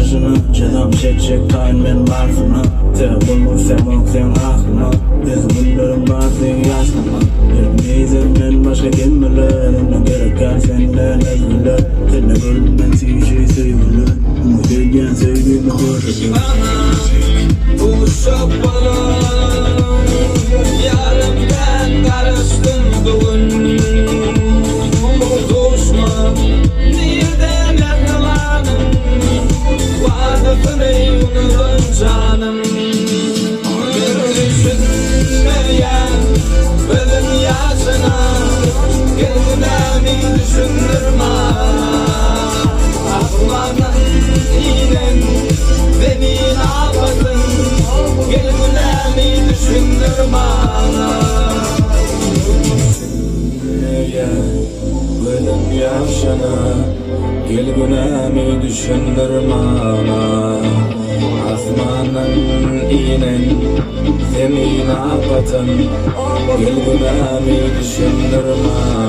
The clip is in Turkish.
yaşını Çedam çekecek tayin benim harfına Te bulmuşsam oksayan aklıma Gözümünlerim var sen yaşlama Bilmeyizim başka kim bilir Ona gereken senden ez bilir Seni gördüm ben sevişi sevilir Umut ediyen sevdiğimi görürüm Buluşup balım Yarımdan karıştım bugün Doğuşma Niyeden yakaladım Vaadetini unurum canım Düşünmeyen Benim yaşına Gönlümü düşünürme Aklanın inen Beni ne yapasın Gönlümü düşünürme Benim yaşına Gel günahımı düşündürme Asmanın inen Zemin apatın Gel günahımı düşündürme